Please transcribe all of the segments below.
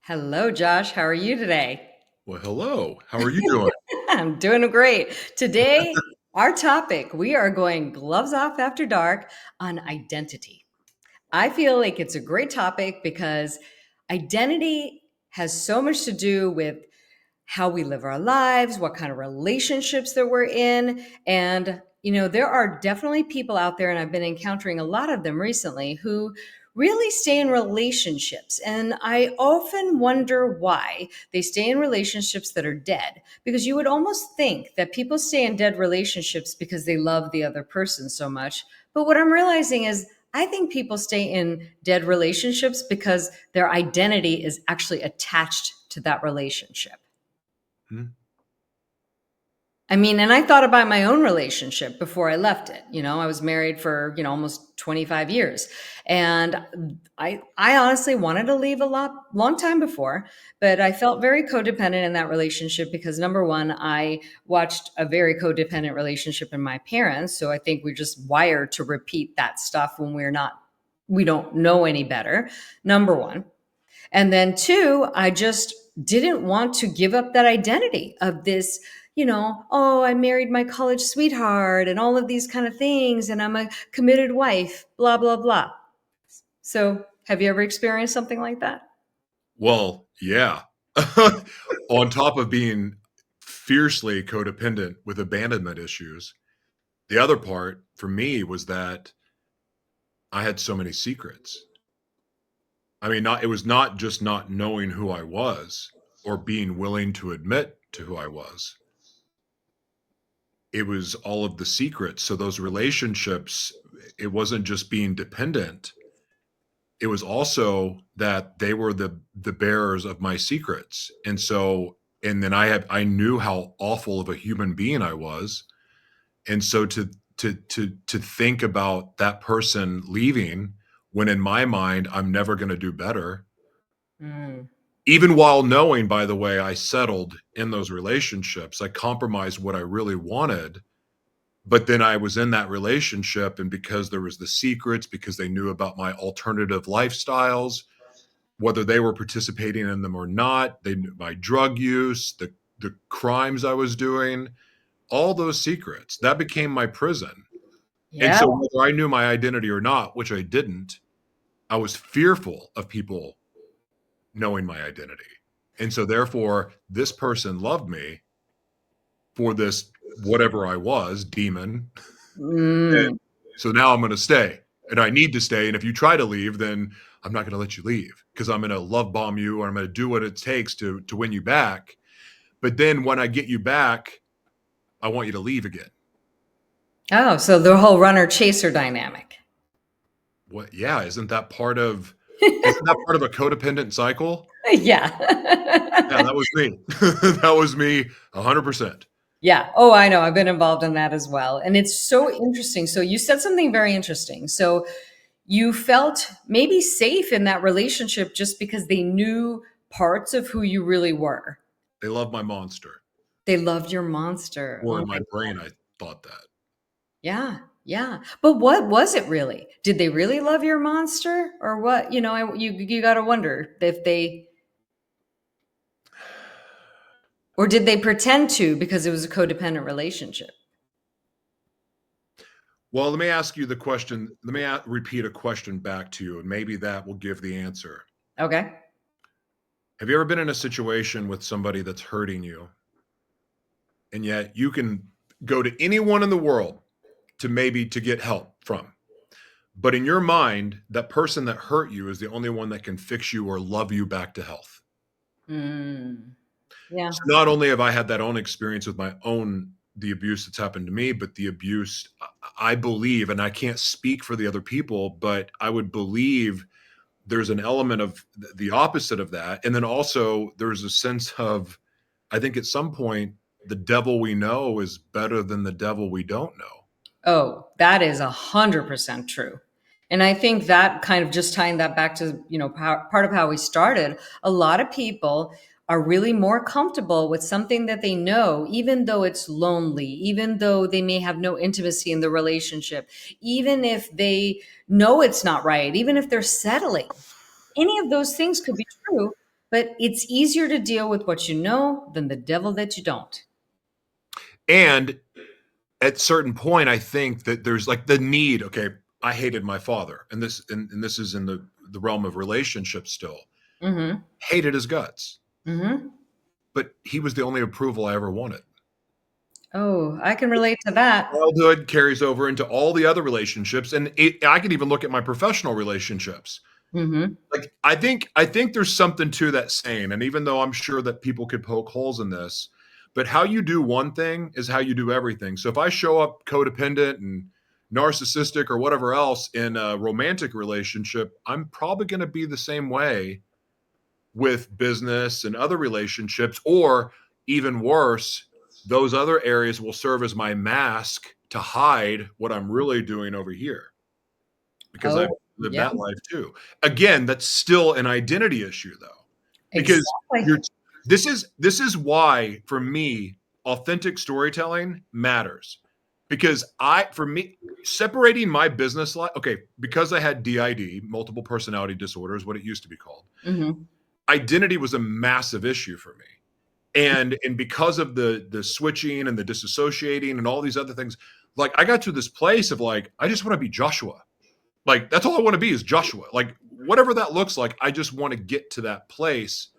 Hello, Josh. How are you today? Well, hello. How are you doing? I'm doing great. Today, our topic, we are going gloves off after dark on identity. I feel like it's a great topic because identity has so much to do with how we live our lives, what kind of relationships that we're in. And, there are definitely people out there, and I've been encountering a lot of them recently, who really stay in relationships. And I often wonder why they stay in relationships that are dead, because you would almost think that people stay in dead relationships because they love the other person so much. But what I'm realizing is, I think people stay in dead relationships because their identity is actually attached to that relationship. Hmm? I mean, and I thought about my own relationship before I left it. I was married for, almost 25 years. And I honestly wanted to leave long time before, but I felt very codependent in that relationship because number one, I watched a very codependent relationship in my parents. So I think we're just wired to repeat that stuff when we don't know any better. Number one. And then two, I just didn't want to give up that identity of this, oh, I married my college sweetheart and all of these kind of things, and I'm a committed wife, blah, blah, blah. So, have you ever experienced something like that? Well, yeah. On top of being fiercely codependent with abandonment issues, the other part for me was that I had so many secrets. I mean, it was not just not knowing who I was or being willing to admit to who I was. It was all of the secrets. So those relationships, it wasn't just being dependent. It was also that they were the bearers of my secrets. And then I knew how awful of a human being I was. And so to think about that person leaving when in my mind I'm never going to do better, Mm. even while knowing, by the way, I settled in those relationships. I compromised what I really wanted, but then I was in that relationship, and because there was the secrets, because they knew about my alternative lifestyles, whether they were participating in them or not, they knew my drug use, the crimes I was doing, all those secrets. That became my prison. And Yeah. so whether I knew my identity or not, which I didn't, I was fearful of people knowing my identity. And so therefore, this person loved me for this whatever I was, demon. And Mm. so now I'm going to stay. And I need to stay. And if you try to leave, then I'm not going to let you leave because I'm going to love bomb you or I'm going to do what it takes to win you back. But then when I get you back, I want you to leave again. Oh, so the whole runner chaser dynamic. What? Yeah, isn't that part of a codependent cycle? Yeah, Yeah. that was me. That was me 100%. Yeah. Oh, I know. I've been involved in that as well. And it's so interesting. So you said something very interesting. So you felt maybe safe in that relationship just because they knew parts of who you really were. They love my monster. They loved your monster. Or Oh in my my, brain, I thought that. yeah. Yeah. But what was it really? Did they really love your monster or what? You got to wonder if or did they pretend to because it was a codependent relationship? Well, let me ask you the question. Let me repeat a question back to you, and maybe that will give the answer. Okay. Have you ever been in a situation with somebody that's hurting you, and yet you can go to anyone in the world to get help from? But in your mind, that person that hurt you is the only one that can fix you or love you back to health. Mm, yeah. So not only have I had that own experience with the abuse that's happened to me, but the abuse I believe, and I can't speak for the other people, but I would believe there's an element of the opposite of that. And then also there's a sense of, I think at some point, the devil we know is better than the devil we don't know. Oh, that is 100% true. And I think that kind of just tying that back to, part of how we started, a lot of people are really more comfortable with something that they know, even though it's lonely, even though they may have no intimacy in the relationship, even if they know it's not right, even if they're settling. Any of those things could be true, But it's easier to deal with what you know than the devil that you don't. And at certain point, I think that there's like the need. Okay, I hated my father, and this is in the realm of relationships still. Mm-hmm. Hated his guts, Mm-hmm. but he was the only approval I ever wanted. Oh, I can relate to that. Childhood carries over into all the other relationships, and I could even look at my professional relationships. Mm-hmm. Like I think there's something to that saying, and even though I'm sure that people could poke holes in this, but how you do one thing is how you do everything. So if I show up codependent and narcissistic or whatever else in a romantic relationship, I'm probably going to be the same way with business and other relationships, or even worse, those other areas will serve as my mask to hide what I'm really doing over here because I've Oh, lived yeah, that life too. Again, that's still an identity issue though, because exactly. you're this is why for me authentic storytelling matters. Because I for me separating my business life, okay, because I had DID, multiple personality disorder is what it used to be called. Mm-hmm. Identity was a massive issue for me. And because of the switching and the disassociating and all these other things, like I got to this place of like I just want to be Joshua. Like that's all I want to be is Joshua. Like whatever that looks like, I just want to get to that place,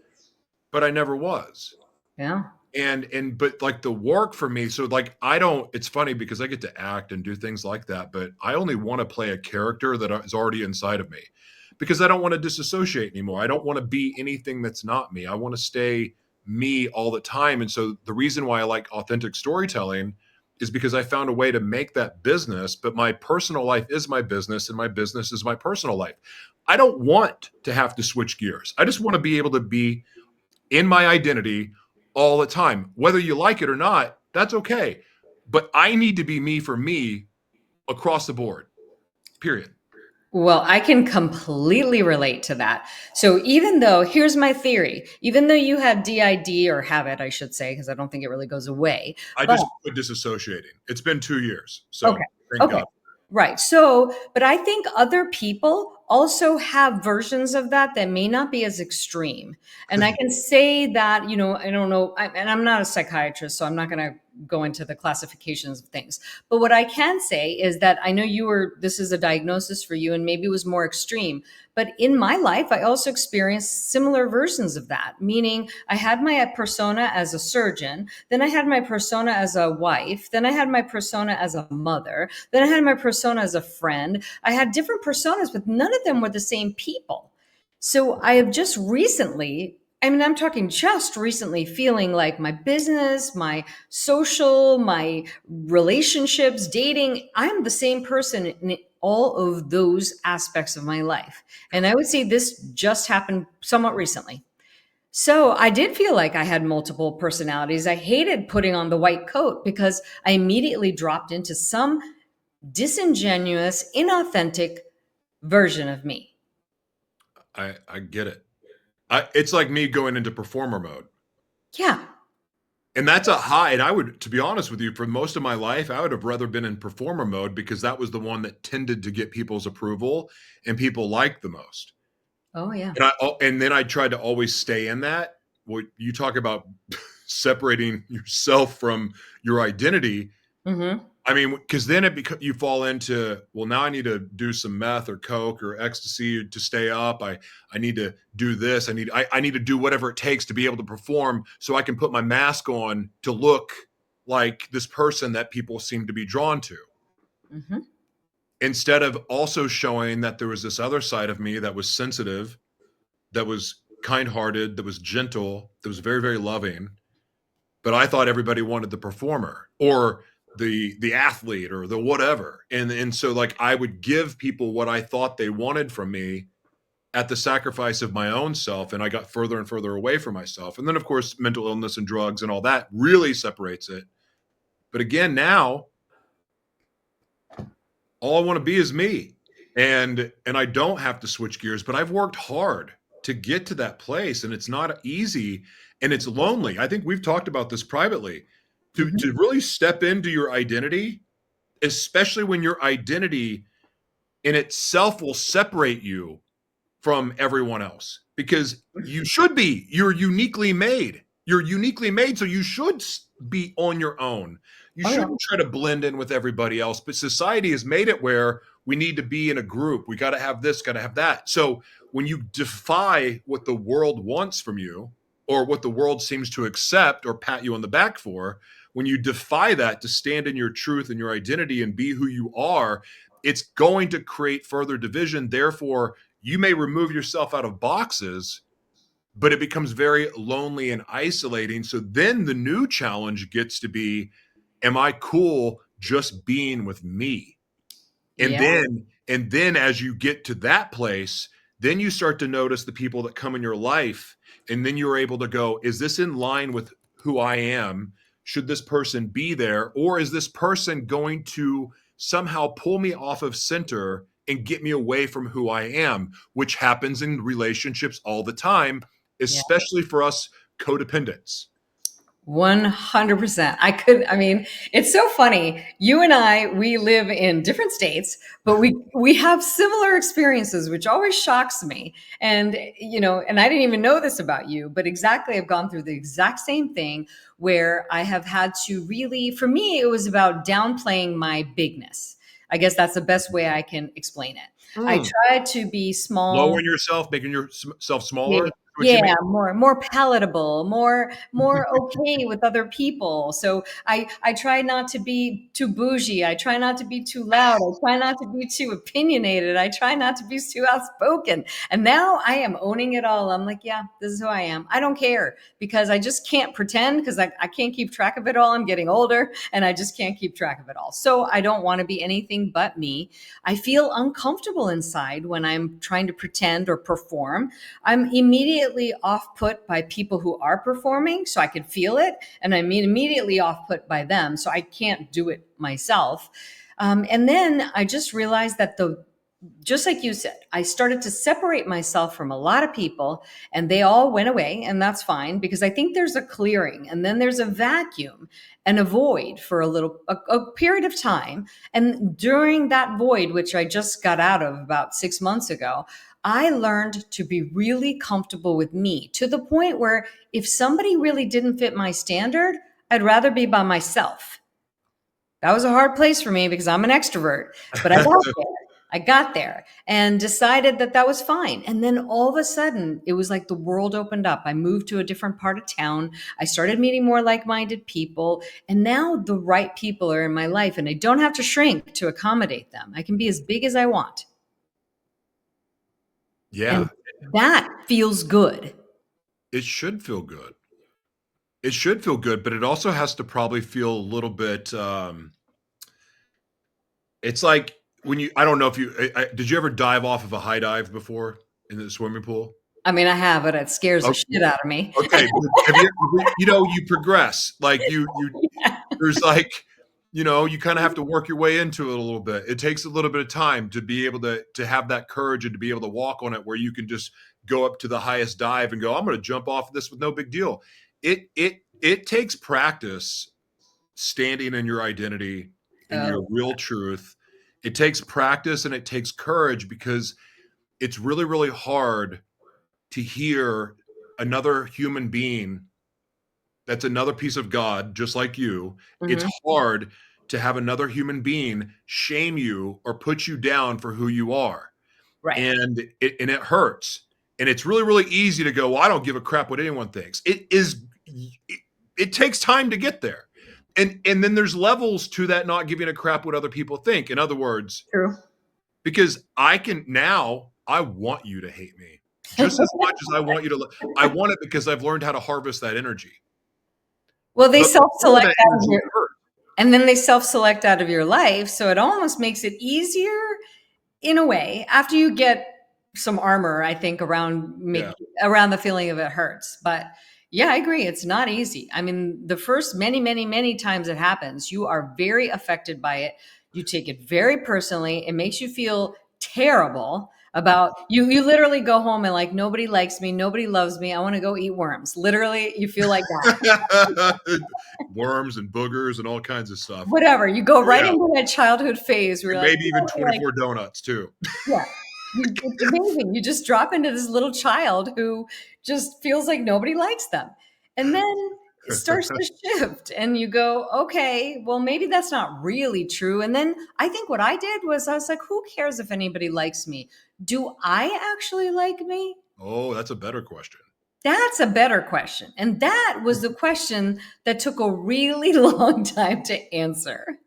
but I never was. Yeah. And but like the work for me, so like I don't it's funny because I get to act and do things like that, but I only want to play a character that is already inside of me because I don't want to disassociate anymore. I don't want to be anything that's not me. I want to stay me all the time. And so the reason why I like authentic storytelling is because I found a way to make that business, but my personal life is my business and my business is my personal life. I don't want to have to switch gears. I just want to be able to be in my identity all the time. Whether you like it or not, that's okay. But I need to be me for me across the board, period. Well, I can completely relate to that. So even though, here's my theory, even though you had DID or have it, I should say, because I don't think it really goes away, I but just quit disassociating. It's been 2 years. okay. So thank Okay. God. Right. So, but I think other people also have versions of that that may not be as extreme. And I can say that, I don't know, and I'm not a psychiatrist, so I'm not going to go into the classifications of things. But what I can say is that I know this is a diagnosis for you, and maybe it was more extreme. But in my life, I also experienced similar versions of that, meaning I had my persona as a surgeon, then I had my persona as a wife, then I had my persona as a mother, then I had my persona as a friend. I had different personas, but none of them were the same people. So I have just recently, I mean, I'm talking just recently, feeling like my business, my social, my relationships, dating, I'm the same person in all of those aspects of my life. And I would say this just happened somewhat recently. So I did feel like I had multiple personalities. I hated putting on the white coat because I immediately dropped into some disingenuous, inauthentic version of me. I get it. It's like me going into performer mode. Yeah. And that's a high. And I would, to be honest with you, for most of my life, I would have rather been in performer mode because that was the one that tended to get people's approval and people liked the most. Oh, yeah. And then I tried to always stay in that. What you talk about separating yourself from your identity. Mm-hmm. I mean, because then you fall into, well, now I need to do some meth or coke or ecstasy to stay up. I need to do this. I need to do whatever it takes to be able to perform so I can put my mask on to look like this person that people seem to be drawn to. Mm-hmm. Instead of also showing that there was this other side of me that was sensitive, that was kind-hearted, that was gentle, that was very, very loving, but I thought everybody wanted the performer or the athlete or the whatever. And so like I would give people what I thought they wanted from me at the sacrifice of my own self, and I got further and further away from myself. And then of course mental illness and drugs and all that really separates it. But again, now all I want to be is me. And I don't have to switch gears, but I've worked hard to get to that place and it's not easy and it's lonely. I think we've talked about this privately. To Mm-hmm. to really step into your identity, especially when your identity in itself will separate you from everyone else. because you should be. You're uniquely made. You're uniquely made, so you should be on your own. You Oh yeah. shouldn't try to blend in with everybody else. But society has made it where we need to be in a group. We got to have this, got to have that. So when you defy what the world wants from you, or what the world seems to accept or pat you on the back for, when you defy that to stand in your truth and your identity and be who you are, it's going to create further division. Therefore, you may remove yourself out of boxes, but it becomes very lonely and isolating. So then the new challenge gets to be, am I cool just being with me? And Yeah. then as you get to that place, then you start to notice the people that come in your life, and then you're able to go, is this in line with who I am? Should this person be there, or is this person going to somehow pull me off of center and get me away from who I am, which happens in relationships all the time, Yeah. especially for us codependents. 100%. I mean, it's so funny. You and I, we live in different states, but we have similar experiences, which always shocks me. And, and I didn't even know this about you, but exactly, I've gone through the exact same thing where I have had to really, for me, it was about downplaying my bigness. I guess that's the best way I can explain it. I Mm. tried to be small. Lowering yourself, making yourself Yeah, smaller. What you yeah, mean? more palatable, more okay with other people. So I try not to be too bougie. I try not to be too loud. I try not to be too opinionated. I try not to be too outspoken. And now I am owning it all. I'm like, yeah, this is who I am. I don't care because I just can't pretend because I can't keep track of it all. I'm getting older and I just can't keep track of it all. So I don't want to be anything but me. I feel uncomfortable inside when I'm trying to pretend or perform. I'm immediately off put by people who are performing, so I could feel it. And I'm immediately off put by them, so I can't do it myself. And then I just realized that just like you said, I started to separate myself from a lot of people and they all went away. And that's fine because I think there's a clearing and then there's a vacuum and a void for a period of time. And during that void, which I just got out of about 6 months ago, I learned to be really comfortable with me to the point where if somebody really didn't fit my standard, I'd rather be by myself. That was a hard place for me because I'm an extrovert, but I got there. I got there and decided that that was fine. And then all of a sudden, it was like the world opened up. I moved to a different part of town. I started meeting more like minded people. And now the right people are in my life, and I don't have to shrink to accommodate them. I can be as big as I want. Yeah, And that feels good. it should feel good. It should feel good, but it also has to probably feel a little bit. It's like when you. I don't know if you did. You ever dive off of a high dive before in the swimming pool? I mean, I have, but it scares the Okay, shit out of me. okay. But have you progress like you. There's like you kind of have to work your way into it a little bit. It takes a little bit of time to be able to have that courage and to be able to walk on it, where you can just go up to the highest dive and go, I'm going to jump off of this with no big deal. It takes practice standing in your identity, in your Oh, real truth. It takes practice and it takes courage because it's really, really hard to hear another human being that's another piece of God, just like you. It's mhm. hard to have another human being shame you or put you down for who you are. Right. And it hurts. And it's really, really easy to go, well, I don't give a crap what anyone thinks. It takes time to get there. And then there's levels to that not giving a crap what other people think. In other words, True. because I want you to hate me just as much as I want you to. I want it because I've learned how to harvest that energy. Well, they But before self-select that out of energy your hurt. and then they self-select out of your life, so it almost makes it easier in a way after you get some armor, I think, Yeah. around the feeling of it hurts. But yeah, I agree. It's not easy. I mean, the first many, many, many times it happens, you are very affected by it. You take it very personally. It makes you feel terrible about you. You literally go home and like, nobody likes me. Nobody loves me. I want to go eat worms. Literally, you feel like that. Worms and boogers and all kinds of stuff. Whatever. You go right Yeah. into that childhood phase where And you're like, maybe even like, 24 donuts too. yeah. It's amazing. You just drop into this little child who just feels like nobody likes them. And then it starts to shift, and you go, okay, well, maybe that's not really true. And then I think what I did was I was like, who cares if anybody likes me? Do I actually like me? Oh, that's a better question. That's a better question. And that was the question that took a really long time to answer.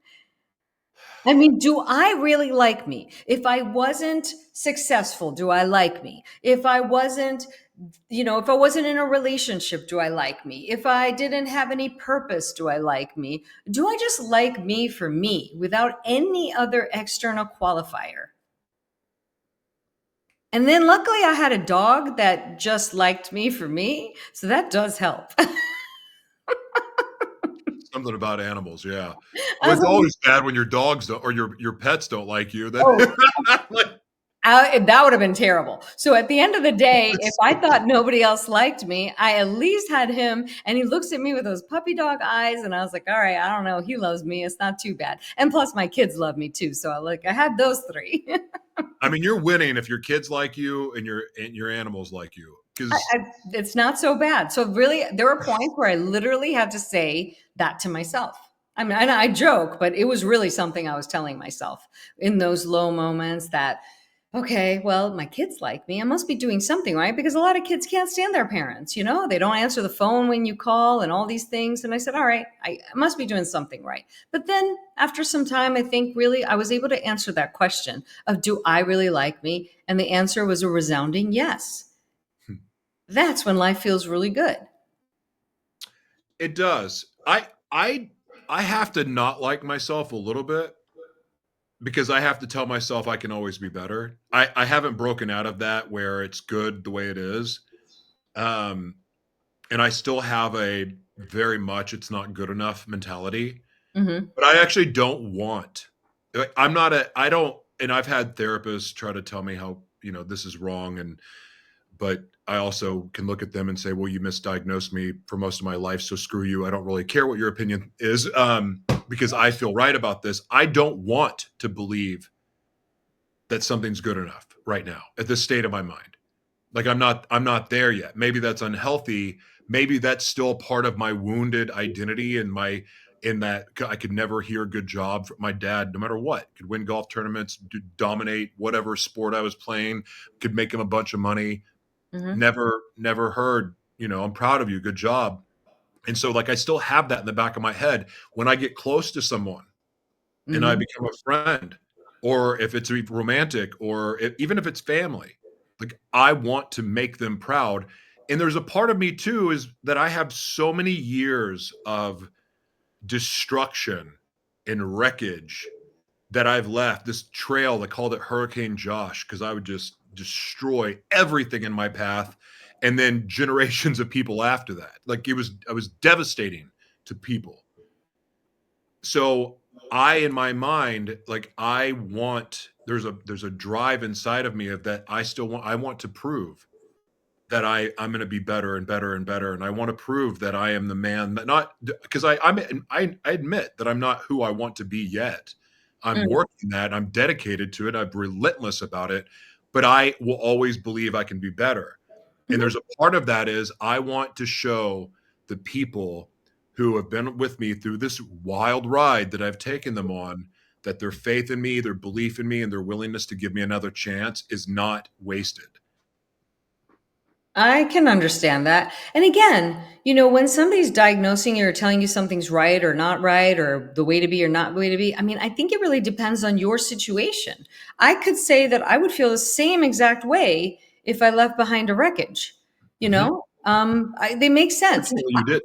I mean, do I really like me? If I wasn't successful, do I like me? If I wasn't, if I wasn't in a relationship, do I like me? If I didn't have any purpose, do I like me? Do I just like me for me without any other external qualifier? And then luckily I had a dog that just liked me for me. So that does help. Something about animals, yeah. I Well, was it's like, always bad when your dogs don't or your pets don't like you, then oh, like, that would have been terrible. So at the end of the day, if it's I thought nobody else liked me, I at least had him, and he looks at me with those puppy dog eyes, and I was like, all right, I don't know, he loves me. It's not too bad. And plus, my kids love me too. So I had those three. I mean, you're winning if your kids like you and your animals like you, because It's not so bad. So really, there were points where I literally had to say that to myself. I mean, I joke, but it was really something I was telling myself in those low moments that, okay, well, my kids like me. I must be doing something right because a lot of kids can't stand their parents. They don't answer the phone when you call and all these things. And I said, all right, I must be doing something right. But then after some time, I think really I was able to answer that question of, do I really like me? And the answer was a resounding yes. That's when life feels really good. it does. I have to not like myself a little bit because I have to tell myself I can always be better. I haven't broken out of that where it's good the way it is. Um, and I still have a very much it's not good enough mentality. Mhm. But I actually don't want. I'm not a. I don't. And I've had therapists try to tell me how this is wrong, and but I also can look at them and say, well, you misdiagnosed me for most of my life, so screw you. I don't really care what your opinion is, because I feel right about this. I don't want to believe that something's good enough right now at this state of my mind. Like I'm not there yet. Maybe that's unhealthy. Maybe that's still part of my wounded identity and my in that I could never hear a good job from my dad, no matter what. Could win golf tournaments, dominate whatever sport I was playing, could make him a bunch of money. Mhm. Never heard, I'm proud of you, good job. And so like I still have that in the back of my head when I get close to someone and I Mhm. become a friend, or if it's romantic, or even if it's family, like I want to make them proud. And there's a part of me too is that I have so many years of destruction and wreckage that I've left. This trail, they called it Hurricane Josh because I would just destroy everything in my path, and then generations of people after that. Like I was devastating to people. So in my mind, like I want there's a drive inside of me of that I want to prove that I'm going to be better and better and better, and I want to prove that I am the man that not because I admit that I'm not who I want to be yet. I'm Mhm. working that. I'm dedicated to it. I'm relentless about it, but I will always believe I can be better. And Mhm. there's a part of that is I want to show the people who have been with me through this wild ride that I've taken them on that their faith in me, their belief in me, and their willingness to give me another chance is not wasted. I can understand that. And again, when somebody's diagnosing you or telling you something's right or not right, or the way to be or not way to be, I mean, I think it really depends on your situation. I could say that I would feel the same exact way if I left behind a wreckage. Mhm. They make sense. Fortunately, you did.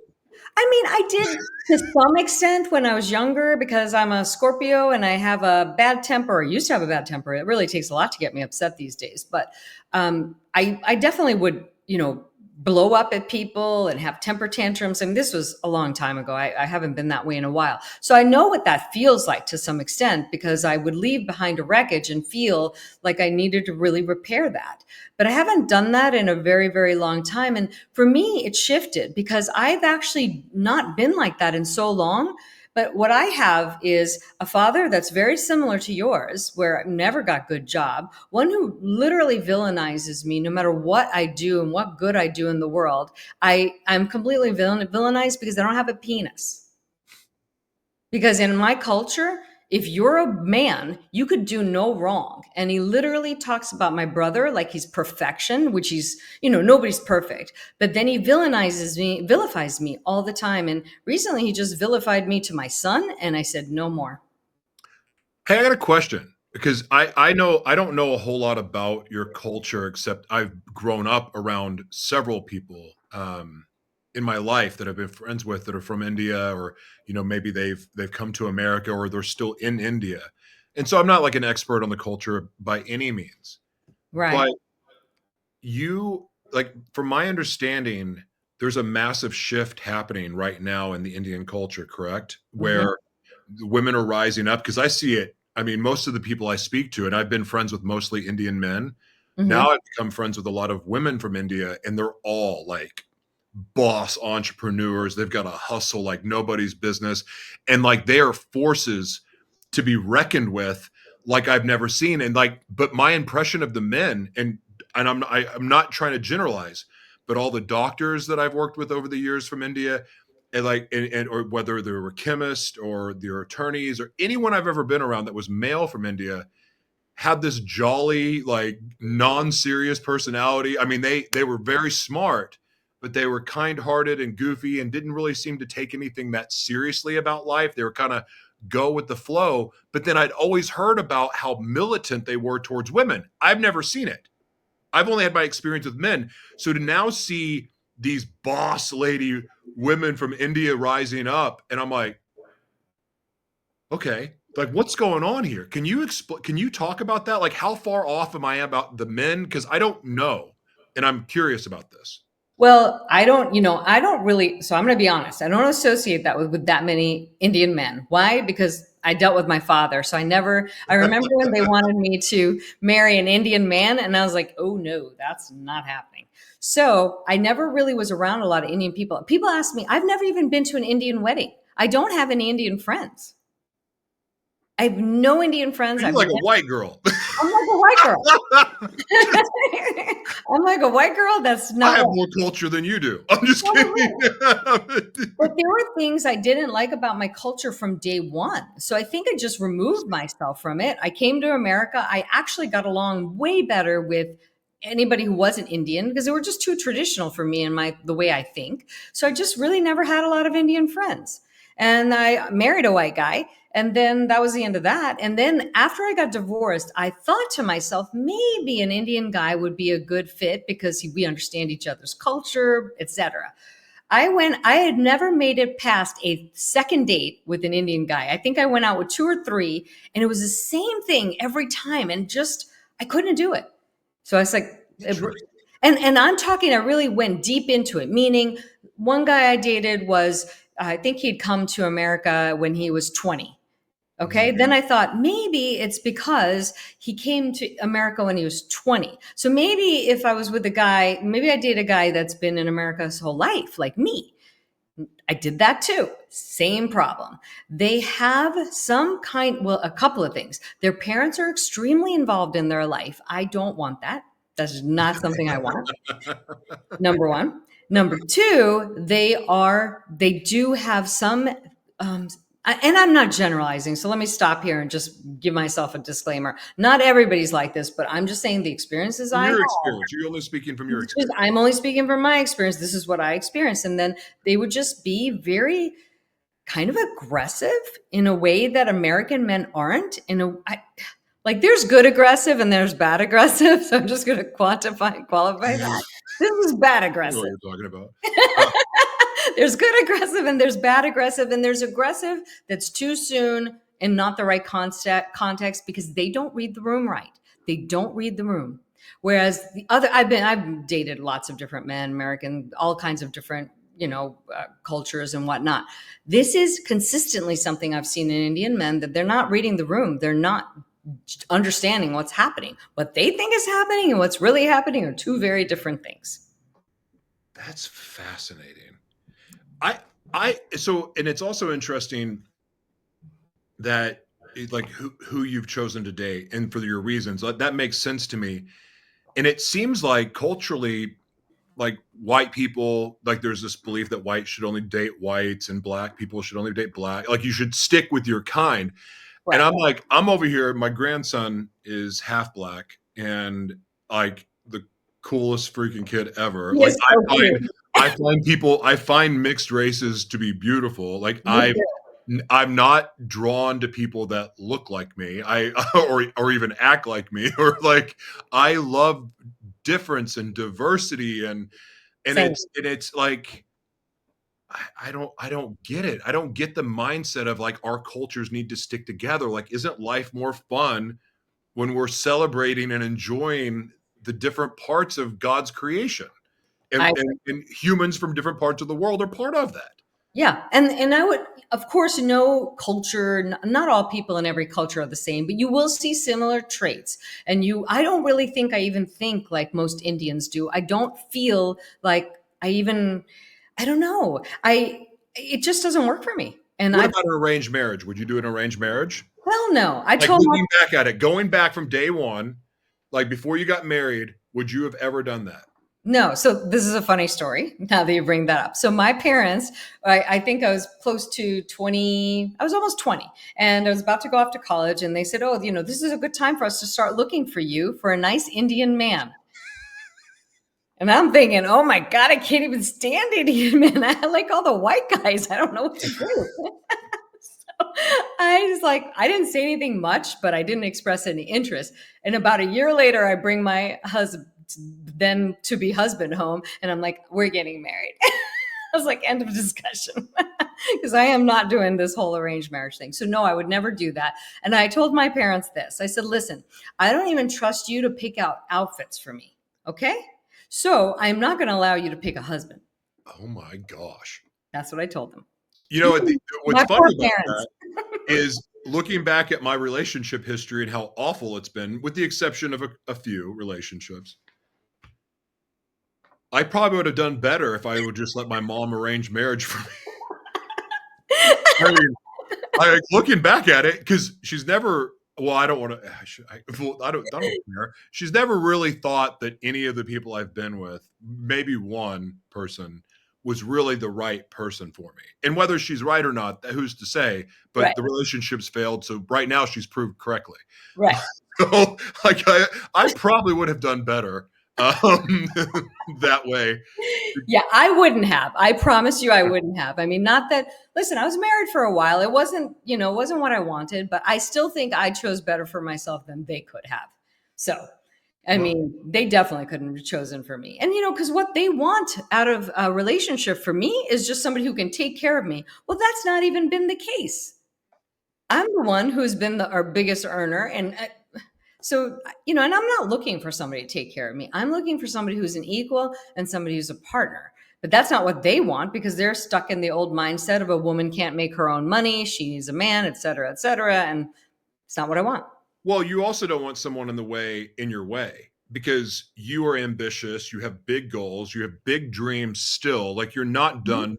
I mean, I did to some extent when I was younger because I'm a Scorpio and I have a bad temper. Or used to have a bad temper. It really takes a lot to get me upset these days. But I definitely would, blow up at people and have temper tantrums. I mean, this was a long time ago. I haven't been that way in a while. So I know what that feels like to some extent because I would leave behind a wreckage and feel like I needed to really repair that. But I haven't done that in a very, very long time. And for me, it shifted because I've actually not been like that in so long. But what I have is a father that's very similar to yours, where I never got good job, one who literally villainizes me no matter what I do and what good I do in the world. I'm completely villainized because I don't have a penis. Because in my culture, if you're a man, you could do no wrong. And he literally talks about my brother like he's perfection, which he's, nobody's perfect. But then he vilifies me all the time. And recently he just vilified me to my son. And I said, no more. Hey, I got a question because I don't know a whole lot about your culture except I've grown up around several people in my life that I've been friends with that are from India, or maybe they've come to America, or they're still in India. And so I'm not like an expert on the culture by any means. Right. But you, like, from my understanding, there's a massive shift happening right now in the Indian culture, correct? Hmm. Where women are rising up, because I see it. I mean, most of the people I speak to, and I've been friends with mostly Indian men. Hmm. Now I've become friends with a lot of women from India, and they're all like boss entrepreneurs. They've got a hustle like nobody's business. And like they are forces to be reckoned with like I've never seen. And like, but my impression of the men, and I'm not trying to generalize, but all the doctors that I've worked with over the years from India, and like and or whether they were chemists or their attorneys or anyone I've ever been around that was male from India, had this jolly, like non-serious personality. I mean, they were very smart, but they were kind-hearted and goofy and didn't really seem to take anything that seriously about life. They were kind of go with the flow. But then I'd always heard about how militant they were towards women. I've never seen it. I've only had my experience with men. So to now see these boss lady women from India rising up, and I'm like, okay, like what's going on here? Can you explain? Can you talk about that? Like, how far off am I about the men? Because I don't know, and I'm curious about this. Well, I don't really, so I'm going to be honest. I don't associate that with that many Indian men. Why? Because I dealt with my father. So I remember when they wanted me to marry an Indian man, and I was like, oh no, that's not happening. So I never really was around a lot of Indian people. People ask me, I've never even been to an Indian wedding. I don't have any Indian friends. I have no Indian friends. You're like a white girl. I'm like a white girl. I'm like a white girl. That's I not have what. more culture than you do. I'm just kidding. Well, but there were things I didn't like about my culture from day one. So I think I just removed myself from it. I came to America. I actually got along way better with anybody who wasn't Indian because they were just too traditional for me and the way I think. So I just really never had a lot of Indian friends. And I married a white guy. And then that was the end of that. And then after I got divorced, I thought to myself, maybe an Indian guy would be a good fit because we understand each other's culture, etc. I had never made it past a second date with an Indian guy. I think I went out with two or three, and it was the same thing every time. And just, I couldn't do it. So I was like, Interesting. and I'm talking, I really went deep into it, meaning one guy I dated was, I think he'd come to America when he was 20. Okay. Mhm. Then I thought maybe it's because he came to America when he was 20. So maybe if I was with a guy, maybe I date a guy that's been in America his whole life, like me. I did that too. Same problem. They have well, a couple of things. Their parents are extremely involved in their life. I don't want that. That's not something I want. Number one. Number two, they do have some, um, and I'm not generalizing. So let me stop here and just give myself a disclaimer. Not everybody's like this, but I'm just saying the experiences From I your had. experience, you're only speaking from your I'm experience. only speaking from my experience. This is what I experienced. And then they would just be very kind of aggressive in a way that American men aren't. Like there's good aggressive and there's bad aggressive. So I'm just going to qualify that. This is bad I know what aggressive. you're talking about. Uh, There's good aggressive and there's bad aggressive, and there's aggressive that's too soon and not the right context because they don't read the room right. They don't read the room. Whereas I've dated lots of different men, American, all kinds of different, cultures and whatnot. This is consistently something I've seen in Indian men, that they're not reading the room. They're not understanding what's happening. What they think is happening and what's really happening are two very different things. that's fascinating. I so, and it's also interesting. that like who you've chosen to date and for your reasons. Like, that makes sense to me. And it seems like culturally, like white people, like there's this belief that whites should only date whites and black people should only date black. Like you should stick with your kind. And Right. I'm like, I'm over here. My grandson is half black and like the coolest freaking kid ever. He Like is so cute. I find mixed races to be beautiful. Like Me too. I'm not drawn to people that look like me. Or even act like me. Or like I love difference and diversity and Same. it's like I don't get it. I don't get the mindset of like our cultures need to stick together. Like, isn't life more fun when we're celebrating and enjoying the different parts of God's creation? I And humans from different parts of the world are part of that. Yeah, and I would, of course, no culture, not all people in every culture are the same, but you will see similar traits. And I don't really think I even think like most Indians do. I don't feel like I don't know. It just doesn't work for me. And What I about an arranged marriage? Would you do an arranged marriage? Hell no. I Like told my looking back at it, going back from day one, like before you got married, would you have ever done that? No, so this is a funny story now that you bring that up. So my parents, I think I was close to 20, I was almost 20, and I was about to go off to college, and they said, oh, this is a good time for us to start looking for you for a nice Indian man. And I'm thinking, oh my God, I can't even stand Indian men. I like all the white guys. I don't know what to do. I didn't say anything much, but I didn't express any interest. And about a year later, I bring my husband, then to be husband, home, and I'm like, we're getting married. I was like, end of discussion. Because I am not doing this whole arranged marriage thing. So, no, I would never do that. And I told my parents this. I said, listen, I don't even trust you to pick out outfits for me. Okay. So, I'm not going to allow you to pick a husband. Oh my gosh. That's what I told them. You know what? What's My funny poor about parents. that is looking back at my relationship history and how awful it's been, with the exception of a few relationships. I probably would have done better if I would just let my mom arrange marriage for me. I mean, looking back at it, because she's never. Well, I don't want to. I don't care. She's never really thought that any of the people I've been with, maybe one person, was really the right person for me. And whether she's right or not, who's to say? Right. But the relationship's failed, so right now she's proved correctly. Right. So, like, I probably would have done better that way. Yeah, I wouldn't have. I promise you I wouldn't have. I mean, not that, listen, I was married for a while. It wasn't, it wasn't what I wanted, but I still think I chose better for myself than they could have. So, I Well, mean, they definitely couldn't have chosen for me. And, because what they want out of a relationship for me is just somebody who can take care of me. Well, that's not even been the case. I'm the one who's been our biggest earner. And so, and I'm not looking for somebody to take care of me. I'm looking for somebody who's an equal and somebody who's a partner. But that's not what they want because they're stuck in the old mindset of a woman can't make her own money. She needs a man, et cetera, et cetera. And it's not what I want. well, you also don't want someone in your way, because you are ambitious, you have big goals, you have big dreams still. Like, you're not Mhm. done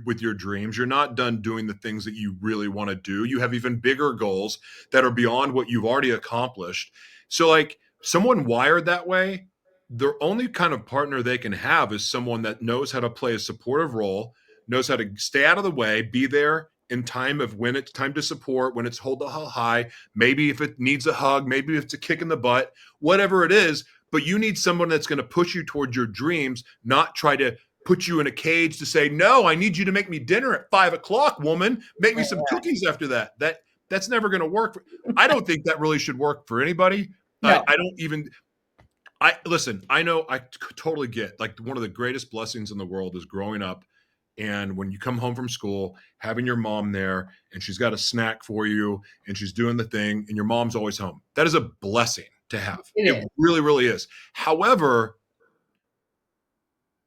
with your dreams. You're not done doing the things that you really want to do. You have even bigger goals that are beyond what you've already accomplished. So, like, someone wired that way, the only kind of partner they can have is someone that knows how to play a supportive role, knows how to stay out of the way, be there in time of when it's time to support, when it's hold the high, maybe if it needs a hug, maybe if it's a kick in the butt, whatever it is. But you need someone that's going to push you towards your dreams, not try to put you in a cage to say, no, I need you to make me dinner at 5 o'clock, woman. Make me some cookies after that. That's never going to work. I don't think that really should work for anybody. No. I don't even. I listen. I know. Totally get. Like, one of the greatest blessings in the world is growing up, and when you come home from school, having your mom there, and she's got a snack for you, and she's doing the thing, and your mom's always home. That is a blessing to have. It It is. really, really is. However,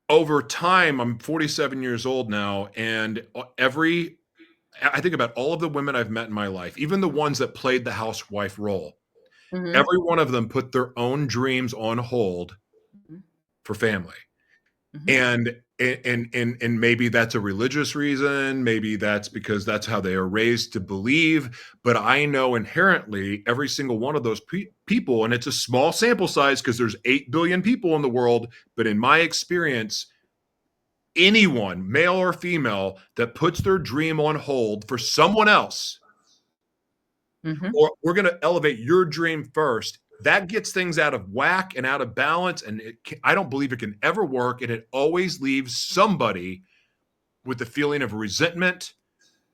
over time, I'm 47 years old now, and I think about all of the women I've met in my life, even the ones that played the housewife role. Mhm. Every one of them put their own dreams on hold Mhm. for family. Mhm. And maybe that's a religious reason, maybe that's because that's how they are raised to believe, but I know inherently every single one of those people, and it's a small sample size because there's 8 billion people in the world, but in my experience, anyone, male or female, that puts their dream on hold for someone else, Mhm. or we're going to elevate your dream first, that gets things out of whack and out of balance, and I don't believe it can ever work, and it always leaves somebody with the feeling of resentment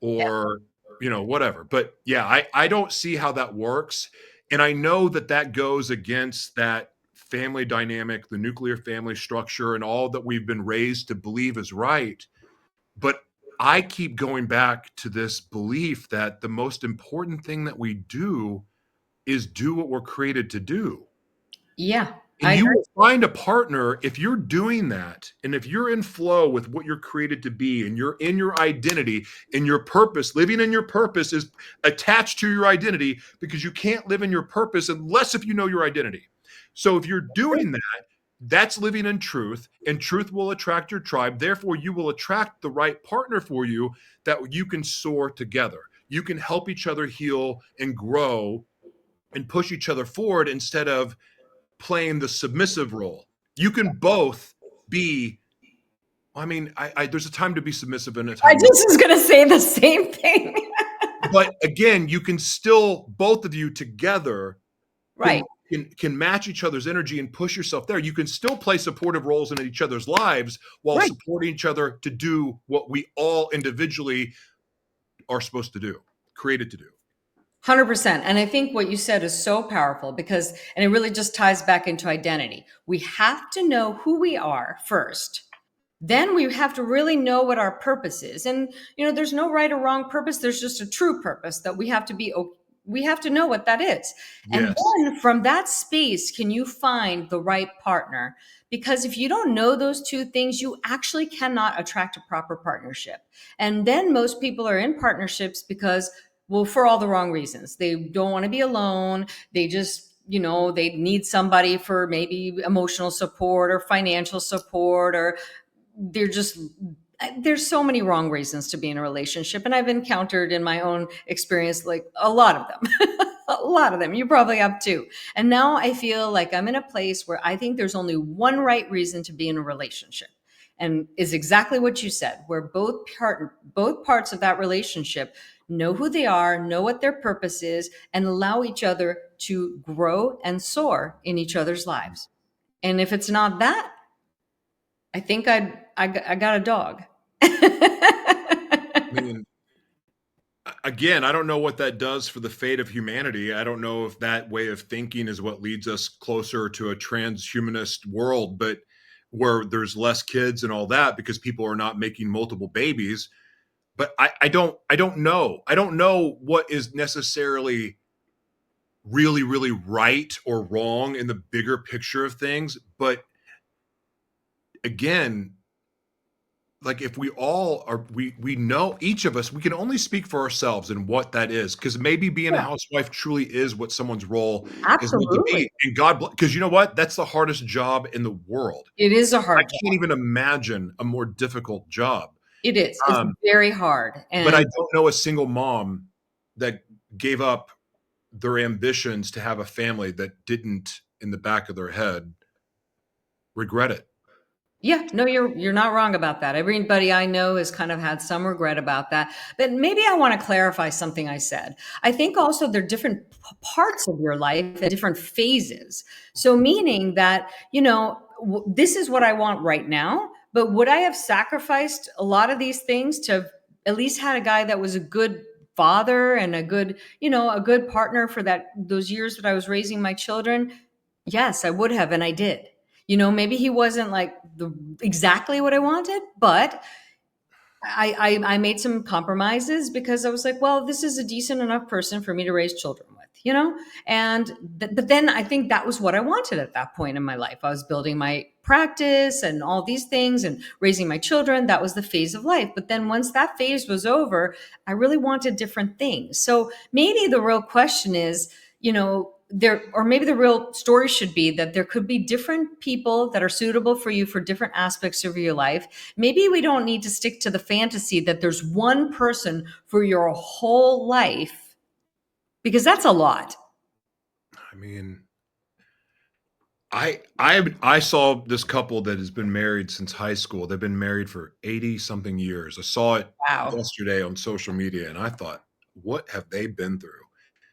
Yeah. or whatever. But yeah, I don't see how that works, and I know that that goes against that family dynamic, the nuclear family structure, and all that we've been raised to believe is right. But I keep going back to this belief that the most important thing that we do is do what we're created to do. Yeah, And I you agree. will find a partner if you're doing that, and if you're in flow with what you're created to be, and you're in your identity and your purpose. Living in your purpose is attached to your identity, because you can't live in your purpose unless if you know your identity. So if you're doing that, that's living in truth, and truth will attract your tribe. Therefore, you will attract the right partner for you that you can soar together. You can help each other heal and grow and push each other forward instead of playing the submissive role. You can both be. I mean, there's a time to be submissive and a I time to. just was gonna say the same thing. But again, you can still, both of you together Right, can match each other's energy and push yourself there. You can still play supportive roles in each other's lives while right. supporting each other to do what we all individually are supposed to do, created to do. 100%. And I think what you said is so powerful because, and it really just ties back into identity. We have to know who we are first. Then we have to really know what our purpose is. And, there's no right or wrong purpose. There's just a true purpose that we have to know what that is. And Yes. then from that space, can you find the right partner? Because if you don't know those two things, you actually cannot attract a proper partnership. And then most people are in partnerships because, well, for all the wrong reasons. They don't want to be alone. They just, they need somebody for maybe emotional support or financial support, or they're just, there's so many wrong reasons to be in a relationship. And I've encountered in my own experience, like a lot of them. A lot of them. You probably have too. And now I feel like I'm in a place where I think there's only one right reason to be in a relationship. And is exactly what you said, where both parts of that relationship know who they are, know what their purpose is, and allow each other to grow and soar in each other's lives. And if it's not that, I think I got a dog. I mean, again, I don't know what that does for the fate of humanity. I don't know if that way of thinking is what leads us closer to a transhumanist world, but where there's less kids and all that because people are not making multiple babies. But I don't know. I don't know what is necessarily really, really right or wrong in the bigger picture of things. But again, like if we all are, we know, each of us, we can only speak for ourselves and what that is, because maybe being a Yeah, housewife truly is what someone's role is meant to absolutely. be, and God, because you know what, that's the hardest job in the world. It is a I hard can't job. even imagine a more difficult job. It is. It's um, very hard. but I And don't know a single mom that gave up their ambitions to have a family that didn't, in the back of their head, regret it. yeah, no, you're not wrong about that. Everybody I know has kind of had some regret about that. But maybe I want to clarify something I said. I think also there are different parts of your life and different phases. So meaning that, this is what I want right now, but would I have sacrificed a lot of these things to have at least had a guy that was a good father and a good partner for those years that I was raising my children? Yes, I would have, and I did. Maybe he wasn't like exactly what I wanted, but I made some compromises because I was like, well, this is a decent enough person for me to raise children with. And but then I think that was what I wanted at that point in my life. I was building my practice and all these things and raising my children. That was the phase of life. But then once that phase was over, I really wanted different things. So maybe the real question is, there, or maybe the real story should be that there could be different people that are suitable for you for different aspects of your life. Maybe we don't need to stick to the fantasy that there's one person for your whole life, because that's a lot. I mean, I saw this couple that has been married since high school. They've been married for 80 something years. I saw it Wow. yesterday on social media and I thought, what have they been through?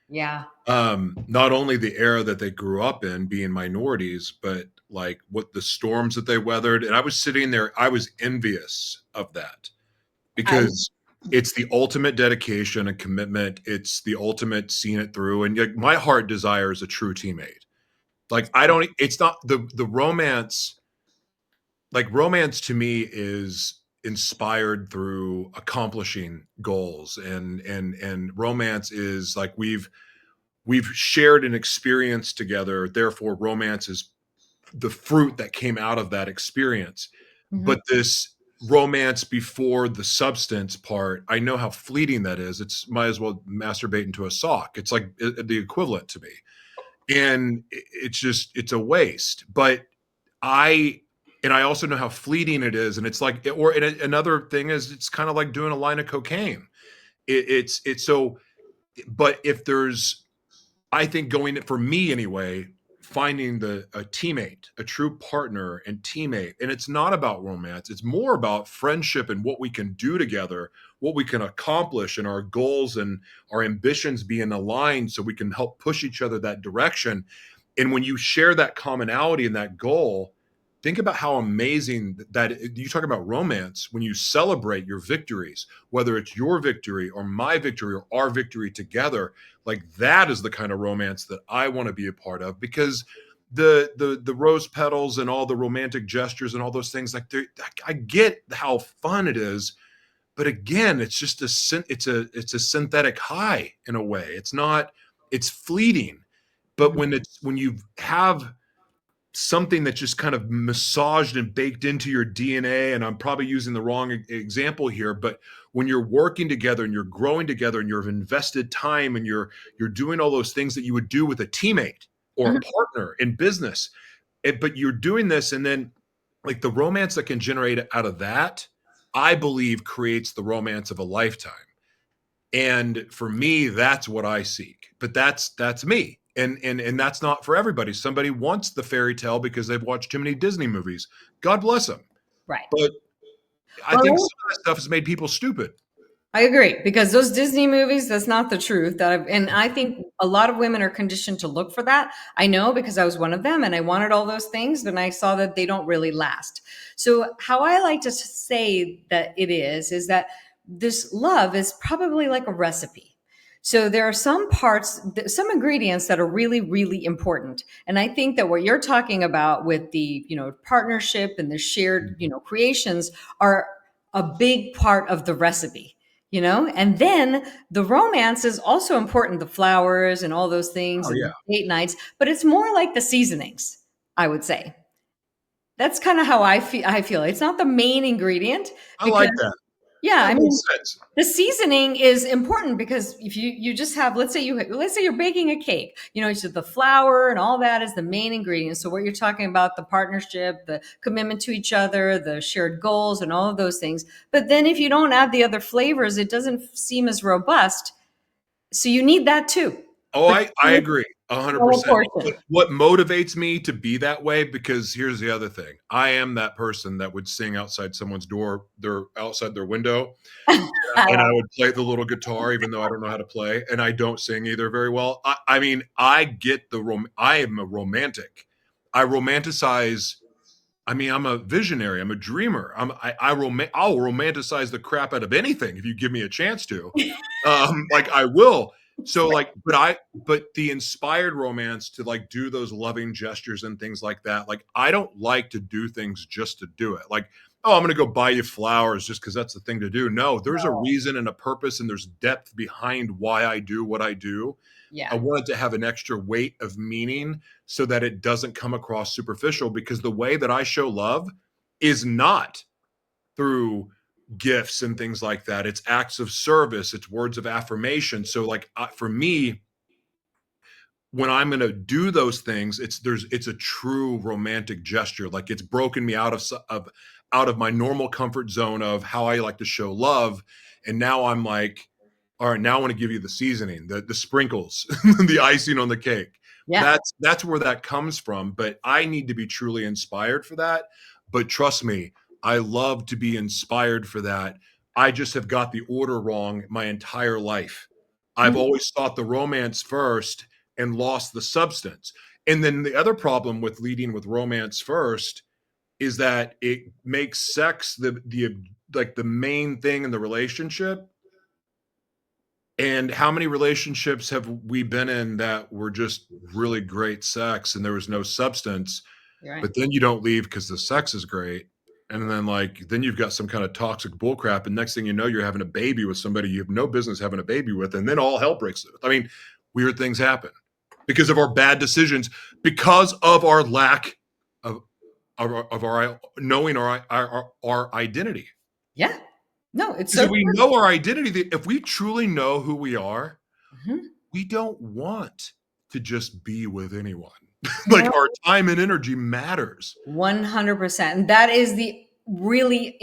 Yeah. Not only the era that they grew up in being minorities, but like what the storms that they weathered. And I was sitting there, I was envious of that I, because it's the ultimate dedication and commitment. It's the ultimate seeing it through. And like, my heart desires a true teammate. Like I don't, it's not the romance. Like romance to me is inspired through accomplishing goals, and romance is like we've shared an experience together. Therefore, romance is the fruit that came out of that experience. Mhm. But this romance before the substance part, I know how fleeting that is. It's might as well masturbate into a sock. It's like the equivalent to me. And it's just, it's a waste. But I, and I also know how fleeting it is. And it's like, or and another thing is it's kind of like doing a line of cocaine. It's so, but if there's, I think going for me anyway, finding the a teammate, a true partner and teammate, and it's not about romance. It's more about friendship and what we can do together, what we can accomplish, and our goals and our ambitions being aligned, so we can help push each other that direction. And when you share that commonality and that goal, think about how amazing that you talk about romance when you celebrate your victories, whether it's your victory or my victory or our victory together. Like that is the kind of romance that I want to be a part of, because the rose petals and all the romantic gestures and all those things, like I get how fun it is, but again, it's just it's a synthetic high in a way. It's not, it's fleeting. But Mhm. when you have something that's just kind of massaged and baked into your DNA, and I'm probably using the wrong example here, but when you're working together and you're growing together and you've invested time and you're doing all those things that you would do with a teammate or a Mhm. partner in business, but you're doing this, and then like the romance that can generate out of that, I believe creates the romance of a lifetime. And for me, that's what I seek. But that's me. And that's not for everybody. Somebody wants the fairy tale because they've watched too many Disney movies. God bless them. Right. But I think some Well, of that stuff has made people stupid. I agree, because those Disney movies, that's not the truth. And I think a lot of women are conditioned to look for that. I know, because I was one of them and I wanted all those things, but I saw that they don't really last. So how I like to say that it is that this love is probably like a recipe. So there are some parts, some ingredients that are really, really important. And I think that what you're talking about with the, partnership and the shared, Mhm. creations are a big part of the recipe. And then the romance is also important, the flowers and all those things Oh and yeah. the date nights, but it's more like the seasonings, I would say. That's kind of how I feel it's not the main ingredient, I because like that. yeah, That I makes mean, sense. the seasoning is important, because if you just have, let's say you're baking a cake, it's the flour and all that is the main ingredient. So what you're talking about, the partnership, the commitment to each other, the shared goals and all of those things. But then if you don't add the other flavors, it doesn't seem as robust. So you need that too. Oh, But I agree small 100%. portion. What motivates me to be that way, because here's the other thing. I am that person that would sing outside someone's door, they're outside their window, and I would play the little guitar even though I don't know how to play, and I don't sing either very well. I mean, I get I am a romantic. I romanticize, I mean, I'm a visionary. I'm a dreamer. I'll romanticize the crap out of anything if you give me a chance to. Like I will. So like, but the inspired romance to like do those loving gestures and things like that. Like I don't like to do things just to do it. Like, oh, I'm going to go buy you flowers just because that's the thing to do. No, there's a reason and a purpose, and there's depth behind why I do what I do. I Yeah. want it to have an extra weight of meaning so that it doesn't come across superficial, because the way that I show love is not through gifts and things like that. It's acts of service, it's words of affirmation. So like for me, when I'm going to do those things, it's a true romantic gesture. Like it's broken me out of my normal comfort zone of how I like to show love, and now I'm like, all right, now I want to give you the seasoning, the sprinkles, the icing on the cake. Yeah. That's where that comes from. But I need to be truly inspired for that. But trust me, I love to be inspired for that. I just have got the order wrong my entire life. I've Mhm. always thought the romance first and lost the substance. And then the other problem with leading with romance first is that it makes sex the like the main thing in the relationship. And how many relationships have we been in that were just really great sex and there was no substance, You're right. but then you don't leave because the sex is great. And then like then you've got some kind of toxic bullcrap, and next thing you know, you're having a baby with somebody you have no business having a baby with, and then all hell breaks loose. I mean, weird things happen because of our bad decisions, because of our lack of of our knowing our identity. Yeah. No, it's Because so if we true. know our identity, if we truly know who we are, Mhm. we don't want to just be with anyone. Like No. our time and energy matters. 100%. And that is the really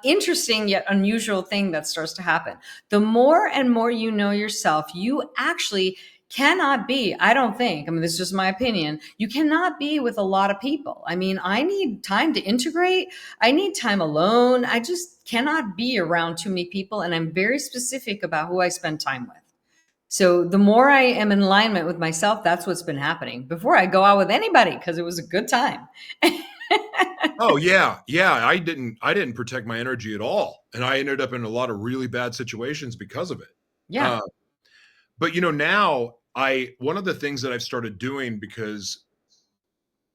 interesting yet unusual thing that starts to happen. The more and more you know yourself, you actually cannot be, I don't think, I mean, this is just my opinion, you cannot be with a lot of people. I mean, I need time to integrate, I need time alone. I just cannot be around too many people. And I'm very specific about who I spend time with. So the more I am in alignment with myself, that's what's been happening before I go out with anybody because it was a good time. Oh yeah, yeah. I didn't protect my energy at all, and I ended up in a lot of really bad situations because of it. Yeah. Uh, but now I one of the things that I've started doing, because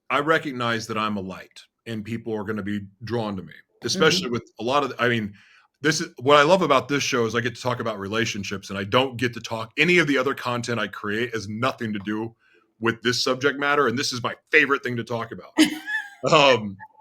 I recognize that I'm a light and people are going to be drawn to me, especially Mhm. with a lot of, I mean, this is what I love about this show is I get to talk about relationships, and I don't get to talk any of the other content I create has nothing to do with this subject matter. And this is my favorite thing to talk about.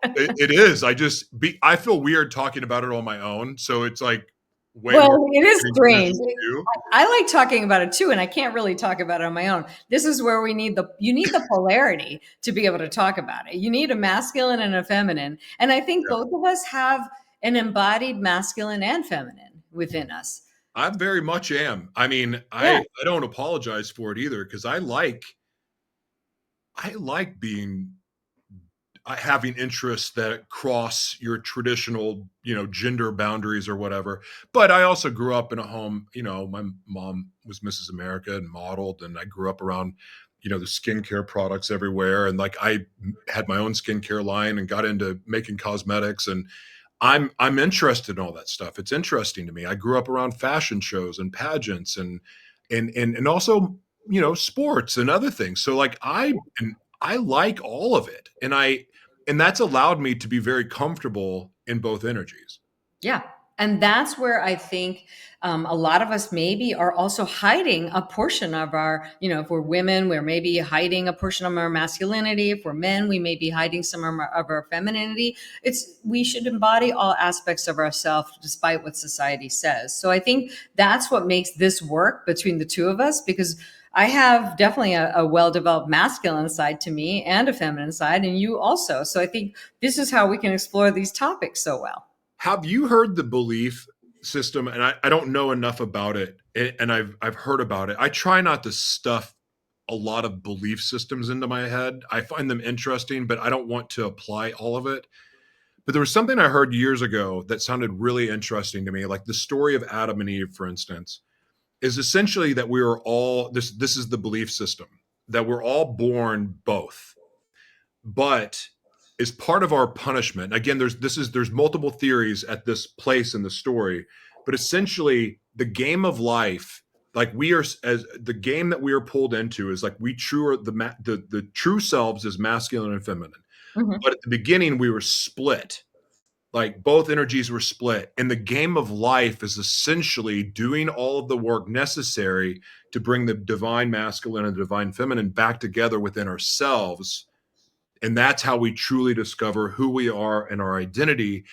It is. I feel weird talking about it on my own. So it's like way more Well, it is frustrating for me strange. to do. I like talking about it too, and I can't really talk about it on my own. This is where you need the polarity to be able to talk about it. You need a masculine and a feminine. And I think Yeah. both of us have an embodied masculine and feminine within us. I very much am. I mean, Yeah. I don't apologize for it either, because I like being having interests that cross your traditional, gender boundaries or whatever. But I also grew up in a home, my mom was Mrs. America and modeled, and I grew up around, the skincare products everywhere. And like I had my own skincare line and got into making cosmetics, and I'm interested in all that stuff. It's interesting to me. I grew up around fashion shows and pageants and also, sports and other things. So like I like all of it. And that's allowed me to be very comfortable in both energies. Yeah. And that's where I think a lot of us maybe are also hiding a portion of our, if we're women, we're maybe hiding a portion of our masculinity. If we're men, we may be hiding some of our femininity. We should embody all aspects of ourselves despite what society says. So I think that's what makes this work between the two of us, because I have definitely a well-developed masculine side to me and a feminine side, and you also. So I think this is how we can explore these topics so well. Have you heard the belief system? And I don't know enough about it, and I've heard about it. I try not to stuff a lot of belief systems into my head. I find them interesting, but I don't want to apply all of it. But there was something I heard years ago that sounded really interesting to me, like the story of Adam and Eve, for instance, is essentially that we are all this is the belief system, that we're all born both. But as part of our punishment, again, there's multiple theories at this place in the story, but essentially the game of life, like we are, as the game that we are pulled into, is like we true are the true selves is masculine and feminine. Mhm. But at the beginning we were split, like both energies were split, and the game of life is essentially doing all of the work necessary to bring the divine masculine and the divine feminine back together within ourselves. And that's how we truly discover who we are and our identity.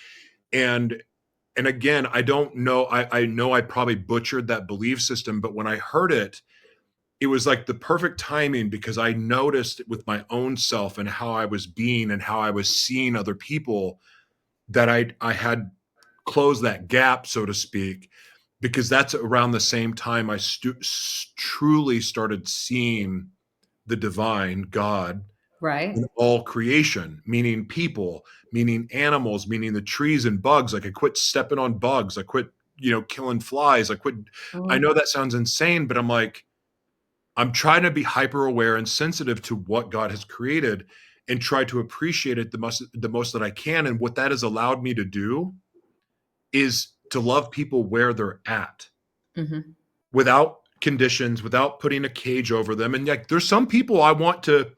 And again, I don't know, I know I probably butchered that belief system, but when I heard it, it was like the perfect timing because I noticed with my own self and how I was being and how I was seeing other people that I had closed that gap, so to speak, because that's around the same time truly started seeing the divine God Right. in all creation, meaning people, meaning animals, meaning the trees and bugs. Like I quit stepping on bugs. I quit, killing flies. I Mhm. know that sounds insane, but I'm like, I'm trying to be hyper aware and sensitive to what God has created and try to appreciate it the most that I can. And what that has allowed me to do is to love people where they're at Mhm. without conditions, without putting a cage over them. And like there's some people I want to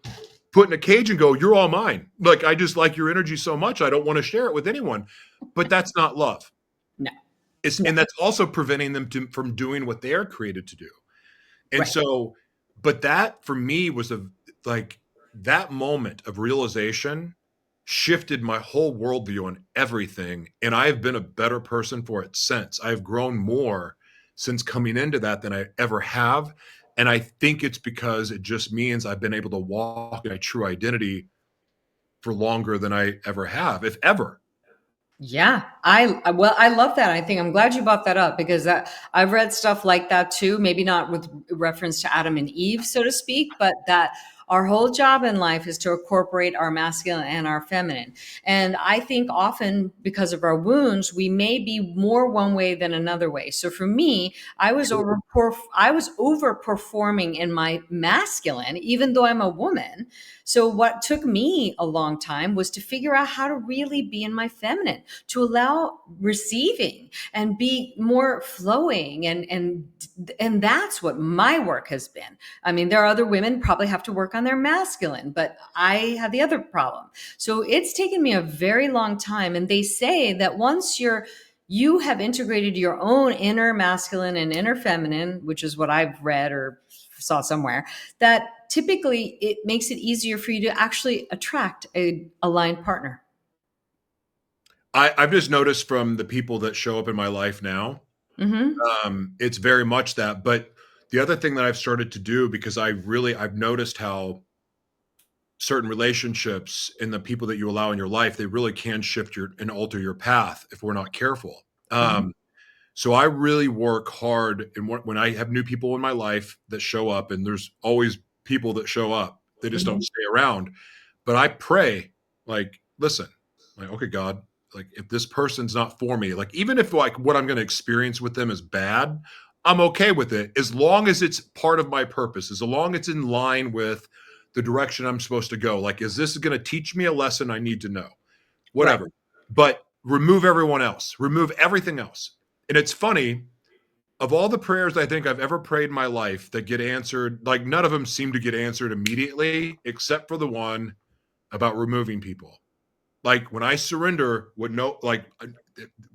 put in a cage and go, "You're all mine." Like I just like your energy so much, I don't want to share it with anyone. But that's not love. No. It's No. and that's also preventing them from doing what they are created to do. And Right. so, but that for me was like that moment of realization shifted my whole worldview on everything. And I've been a better person for it since. I've grown more since coming into that than I ever have. And I think it's because it just means I've been able to walk in my true identity for longer than I ever have, if ever. Yeah, well, I love that. I think I'm glad you brought that up because I've read stuff like that too. Maybe not with reference to Adam and Eve, so to speak, but that our whole job in life is to incorporate our masculine and our feminine. And I think often because of our wounds, we may be more one way than another way. So for me, I was overperforming in my masculine, even though I'm a woman. So what took me a long time was to figure out how to really be in my feminine, to allow receiving and be more flowing, and that's what my work has been. I mean, there are other women probably have to work on their masculine, but I had the other problem. So it's taken me a very long time, and they say that once you have integrated your own inner masculine and inner feminine, which is what I've read or saw somewhere, that typically it makes it easier for you to actually attract a aligned partner. I've just noticed from the people that show up in my life now, Hmm. it's very much that. But the other thing that I've started to do because I've noticed how certain relationships and the people that you allow in your life, they really can shift your and alter your path if we're not careful. Hmm. So I really work hard, and when I have new people in my life that show up, and there's always people that show up, they just don't Hmm. stay around. But I pray, like, listen, like, okay, God, like, if this person's not for me, like, even if like what I'm going to experience with them is bad, I'm okay with it as long as it's part of my purpose, as long as it's in line with the direction I'm supposed to go. Like, is this going to teach me a lesson I need to know? Right. Whatever. But remove everyone else, remove everything else. And it's funny, of all the prayers I think I've ever prayed in my life that get answered, like none of them seem to get answered immediately, except for the one about removing people. Like when I surrender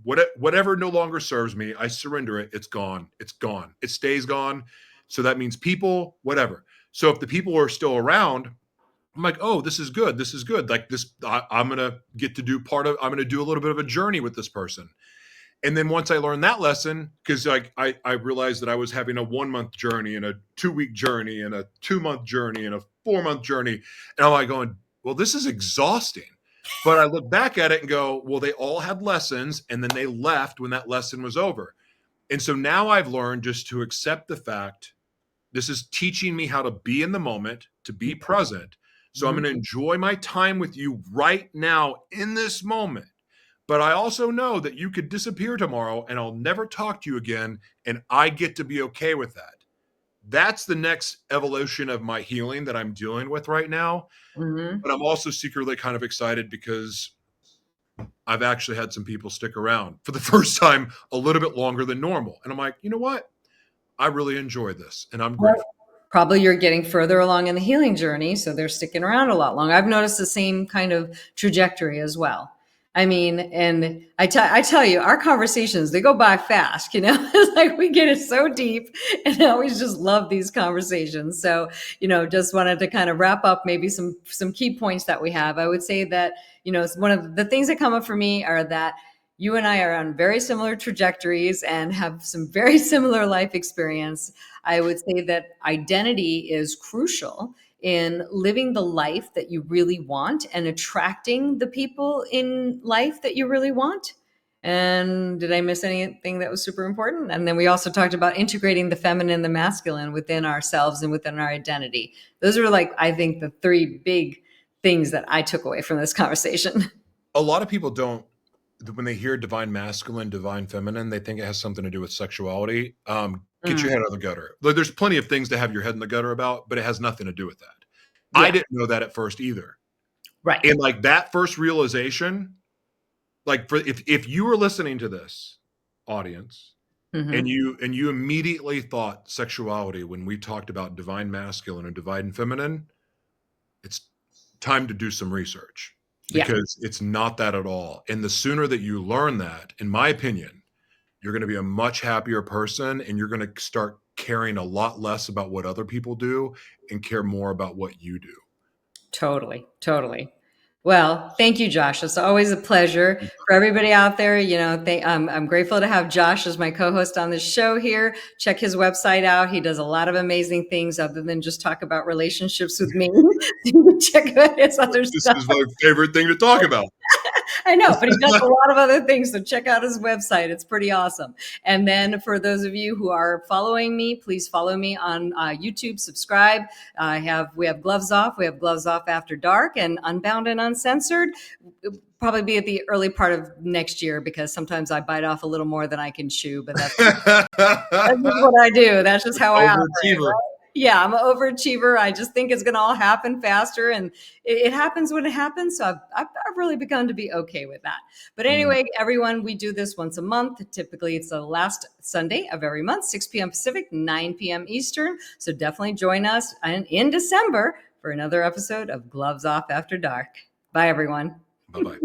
whatever no longer serves me, I surrender it. It's gone. It's gone. It stays gone. So that means people, whatever. So if the people are still around, I'm like, oh, this is good. This is good. Like this, I'm gonna get to do part of. I'm gonna do a little bit of a journey with this person. And then once I learned that lesson, because like I realized that I was having a 1 month journey and a 2 week journey and a 2 month journey and a 4 month journey, and I'm like going, well, this is exhausting. But I look back at it and go, well, they all had lessons, and then they left when that lesson was over. And so now I've learned just to accept the fact this is teaching me how to be in the moment, to be present. So I'm Hmm. going to enjoy my time with you right now in this moment. But I also know that you could disappear tomorrow and I'll never talk to you again. And I get to be okay with that. That's the next evolution of my healing that I'm dealing with right now. Hmm. But I'm also secretly kind of excited because I've actually had some people stick around for the first time a little bit longer than normal. And I'm like, you know what? I really enjoy this and I'm Well, grateful. probably you're getting further along in the healing journey, so they're sticking around a lot longer. I've noticed the same kind of trajectory as well. I mean, and I tell you, our conversations, they go by fast, you know? It's like we get it so deep, and I always just love these conversations. So, just wanted to kind of wrap up maybe some key points that we have. I would say that, it's one of the things that come up for me are that You and I are on very similar trajectories and have some very similar life experience. I would say that identity is crucial in living the life that you really want and attracting the people in life that you really want. And did I miss anything that was super important? And then we also talked about integrating the feminine and the masculine within ourselves and within our identity. Those are like, I think, the three big things that I took away from this conversation. A lot of people don't, when they hear divine masculine, divine feminine, they think it has something to do with sexuality. Get your Mm, head out of the gutter. Like, there's plenty of things to have your head in the gutter about, but it has nothing to do with that. I yeah, didn't know that at first either. right. And like that first realization, like for if you were listening to this audience and Hmm. you immediately thought sexuality when we talked about divine masculine and divine feminine, it's time to do some research Yeah, because it's not that at all. And the sooner that you learn that, in my opinion, you're going to be a much happier person and you're going to start caring a lot less about what other people do and care more about what you do. totally, totally. Well, thank you, Josh. It's always a pleasure for everybody out there. I'm grateful to have Josh as my co-host on this show here. Check his website out. He does a lot of amazing things other than just talk about relationships with me. Check out his other This stuff. is my favorite thing to talk about. I know, but he does a lot of other things. So check out his website. It's pretty awesome. And then for those of you who are following me, please follow me on YouTube, subscribe. We have Gloves Off. We have Gloves Off After Dark and Unbound and Uncensored. It'll probably be at the early part of next year because sometimes I bite off a little more than I can chew, but that's just what I do. That's just how I operate, Overachiever. right? Yeah, I'm an overachiever. I just think it's going to all happen faster, and it happens when it happens. So I've really begun to be okay with that. But Mm, anyway, everyone, we do this once a month. Typically, it's the last Sunday of every month, 6 p.m. Pacific, 9 p.m. Eastern. So definitely join us in December for another episode of Gloves Off After Dark. Bye, everyone. bye-bye.